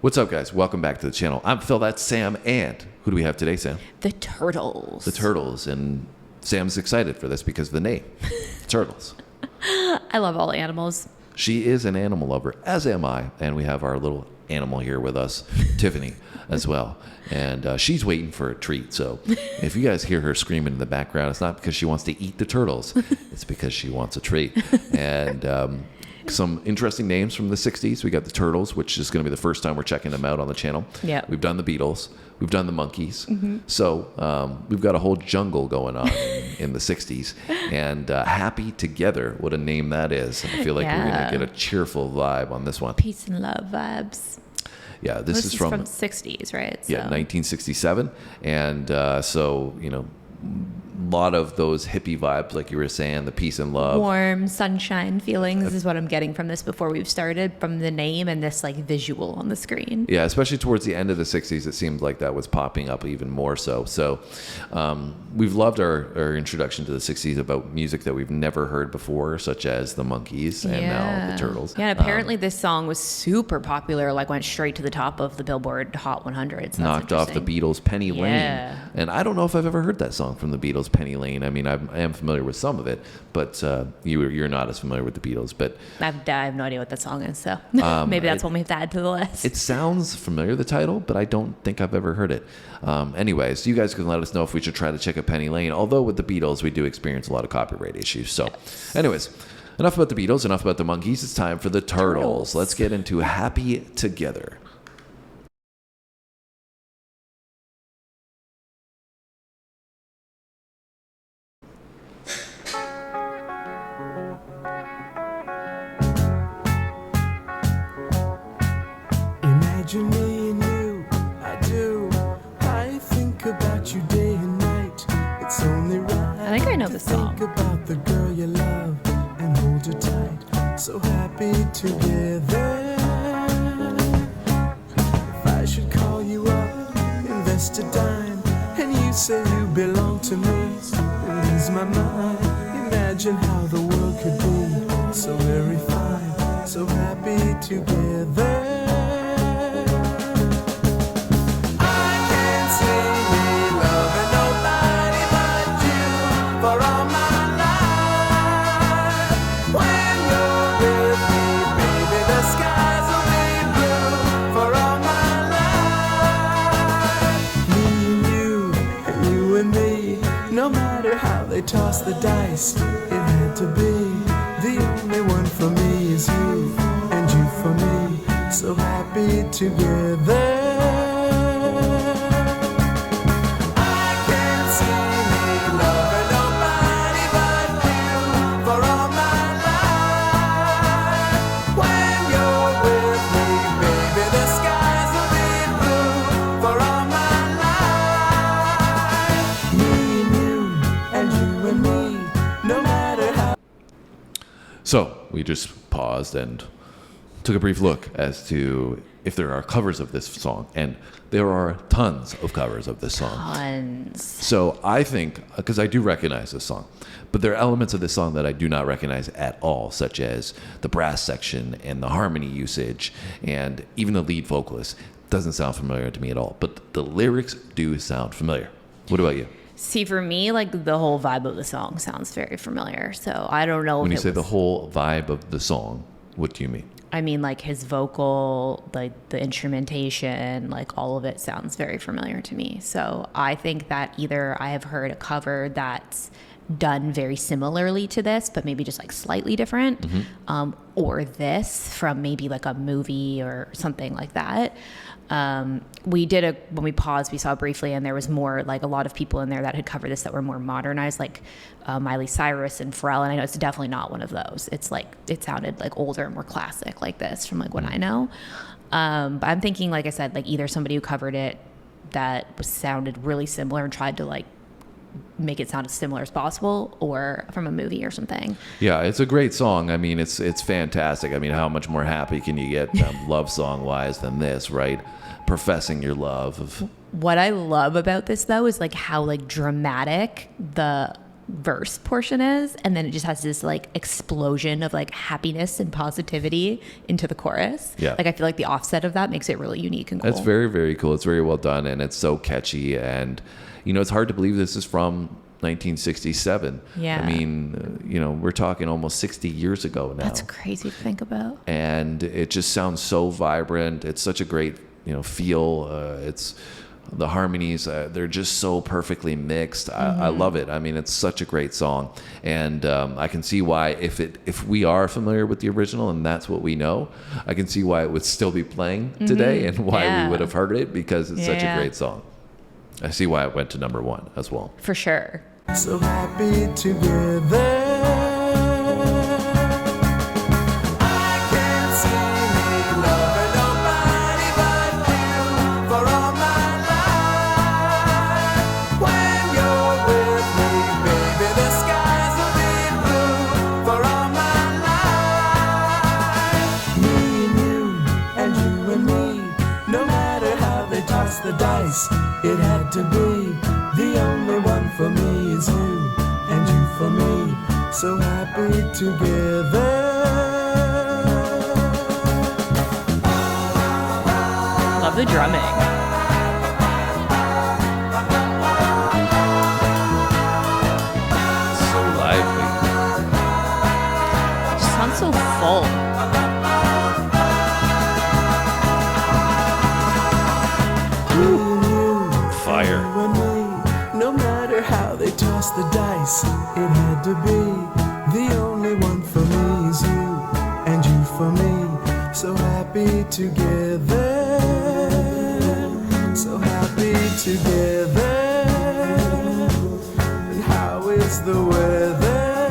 What's up, guys? Welcome back to the channel. I'm Phil, that's Sam, and who do we have today, Sam? The Turtles. The Turtles, and Sam's excited for this because of the name, Turtles. I love all animals. She is an animal lover, as am I, and we have our little animal here with us, Tiffany, as well. And she's waiting for a treat, so if you guys hear her screaming in the background, it's not because she wants to eat the turtles, it's because she wants a treat. And some interesting names from the 60s. We got the Turtles, which is going to be the first time we're checking them out on the channel. Yeah. We've done the Beatles. We've done the Monkees. Mm-hmm. So we've got a whole jungle going on in the 60s. And Happy Together, what a name that is. I feel like we're going to get a cheerful vibe on this one. Peace and love vibes. Yeah, this is from 60s, right? So. Yeah, 1967. And so, you know, a lot of those hippie vibes, like you were saying, the peace and love. Warm sunshine feelings is what I'm getting from this before we've started, from the name and this like visual on the screen. Yeah, especially towards the end of the 60s, it seemed like that was popping up even more so. So we've loved our introduction to the 60s about music that we've never heard before, such as the Monkees and now the Turtles. Yeah, and apparently this song was super popular, like went straight to the top of the Billboard Hot 100. So knocked off the Beatles' Penny Lane. And I don't know if I've ever heard that song from the Beatles' Penny Lane. I mean, I am familiar with some of it, but you're not as familiar with the Beatles. But I have no idea what that song is, so maybe that's one we have to add to the list. It sounds familiar, the title, but I don't think I've ever heard it. Anyways, you guys can let us know if we should try to check out Penny Lane. Although with the Beatles, we do experience a lot of copyright issues. So anyways, enough about the Beatles, enough about the Monkees. It's time for the Turtles. Let's get into Happy Together. Imagine me and you, I do. I think about you day and night. It's only right. I think I know the song. Think about the girl you love and hold her tight. So happy together. If I should call you up, invest a dime, and you say you belong to me, and ease my mind. Imagine how the world could be so very fine, so happy together. They toss the dice, it had to be. The only one for me is you, and you for me, so happy together. I can't see me loving nobody but you for all my life. When you're with me, baby, the skies will be blue for all my life. Me and you, and you and me, no matter how. So we just paused and took a brief look as to if there are covers of this song, and there are tons of covers of this song. Tons. So I think, because I do recognize this song, but there are elements of this song that I do not recognize at all, such as the brass section and the harmony usage, and even the lead vocalist doesn't sound familiar to me at all, but the lyrics do sound familiar. What about you? See, for me, like the whole vibe of the song sounds very familiar. So I don't know. When if you say the whole vibe of the song, what do you mean? I mean, like his vocal, like the instrumentation, like all of it sounds very familiar to me. So I think that either I have heard a cover that's done very similarly to this, but maybe just like slightly different, or this from maybe like a movie or something like that. When we paused, we saw briefly, and there was more, like a lot of people in there that had covered this that were more modernized, like Miley Cyrus and Pharrell. And I know it's definitely not one of those. It's like, it sounded like older and more classic like this from like what I know. But I'm thinking, like I said, like either somebody who covered it that sounded really similar and tried to like make it sound as similar as possible, or from a movie or something. Yeah, it's a great song. I mean, it's fantastic. I mean, how much more happy can you get love song wise than this, right? Professing your love of. What I love about this though is like how like dramatic the verse portion is, and then it just has this like explosion of like happiness and positivity into the chorus. Yeah. Like I feel like the offset of that makes it really unique and cool. That's very, very cool. It's very well done, and it's so catchy. And it's hard to believe this is from 1967. Yeah. I mean, we're talking almost 60 years ago now. That's crazy to think about. And it just sounds so vibrant. It's such a great, feel. It's the harmonies. They're just so perfectly mixed. I love it. I mean, it's such a great song, and I can see why if we are familiar with the original and that's what we know, I can see why it would still be playing today and why we would have heard it, because it's such a great song. I see why it went to number 1 as well. For sure. So happy together. I can't see me loving nobody but you for all my life. When you're with me, baby, the skies will be blue for all my life. Me and you and me, no matter how they toss the dice, it had to be. The only one for me is you, and you for me, so happy together. Love the drumming. So lively. It sounds so full. Fire. No matter how they toss the dice, it had to be. The only one for me is you, and you for me, so happy together. So happy together. And how is the weather?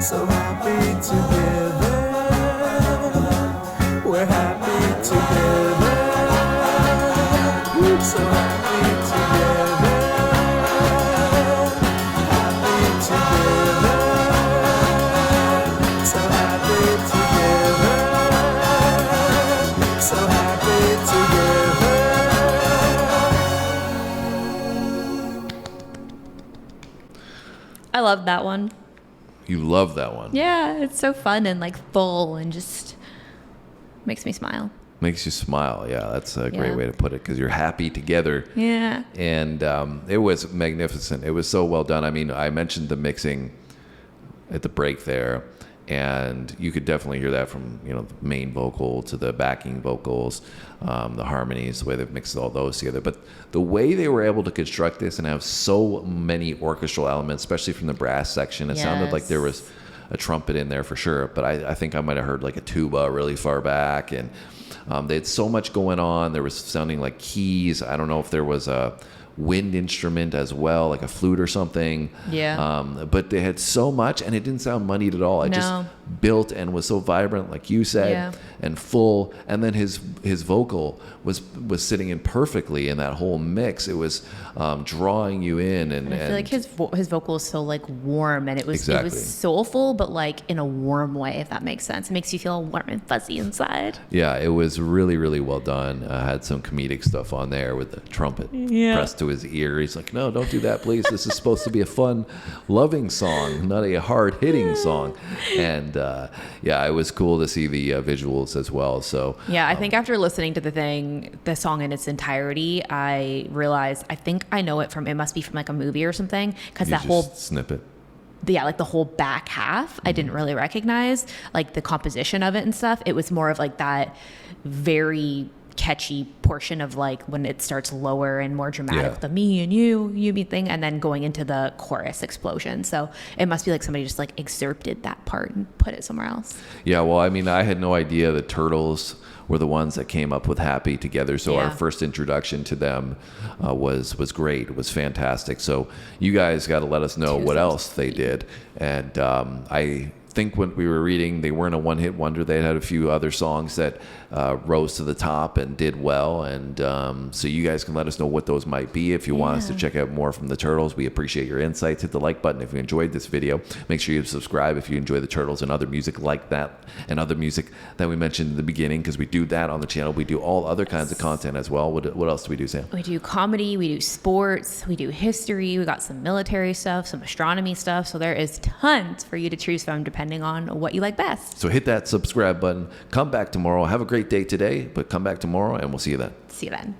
So happy together. We're happy together. So happy together. Happy together. So happy together. So happy together. I love that one. You love that one. Yeah, it's so fun and like full and just makes me smile. Makes you smile. Yeah, that's a great Yeah. way to put it, because you're happy together. Yeah. And it was magnificent. It was so well done. I mean, I mentioned the mixing at the break there, and you could definitely hear that from the main vocal to the backing vocals, the harmonies, the way they've mixed all those together. But the way they were able to construct this and have so many orchestral elements, especially from the brass section, it sounded like there was a trumpet in there for sure. But I think I might have heard like a tuba really far back, and they had so much going on. There was sounding like keys. I don't know if there was a wind instrument as well, like a flute or something. Yeah. But they had so much, and it didn't sound moneyed at all. It just built and was so vibrant, like you said, and full. And then his vocal was sitting in perfectly in that whole mix. It was drawing you in, and I feel like his vocal is so like warm, and it was soulful, but like in a warm way, if that makes sense. It makes you feel warm and fuzzy inside. Yeah, it was really, really well done. Had some comedic stuff on there with the trumpet pressed to his ear. He's like, "No, don't do that, please. This is supposed to be a fun, loving song, not a hard-hitting song." And it was cool to see the visuals as well. So I think after listening to the song in its entirety, I realized I think I know it must be from like a movie or something, because that whole snippet. Like the whole back half, I didn't really recognize, like the composition of it and stuff. It was more of like that very catchy portion of like when it starts lower and more dramatic, the me and you me thing, and then going into the chorus explosion. So it must be like somebody just like excerpted that part and put it somewhere else. Yeah, well, I mean, I had no idea the Turtles were the ones that came up with Happy together. So our first introduction to them was great. It was fantastic. So you guys got to let us know what else they did. And I think when we were reading, they weren't a one-hit wonder. They had a few other songs that rose to the top and did well. And so you guys can let us know what those might be. If you want us to check out more from the Turtles, we appreciate your insights. Hit the like button if you enjoyed this video. Make sure you subscribe if you enjoy the Turtles and other music like that, and other music that we mentioned in the beginning, because we do that on the channel. We do all other kinds of content as well. What else do we do, Sam? We do comedy, we do sports, we do history, we got some military stuff, some astronomy stuff. So there is tons for you to choose from depending on what you like best. So hit that subscribe button. Come back tomorrow. Have a great day today, but come back tomorrow and we'll see you then. See you then.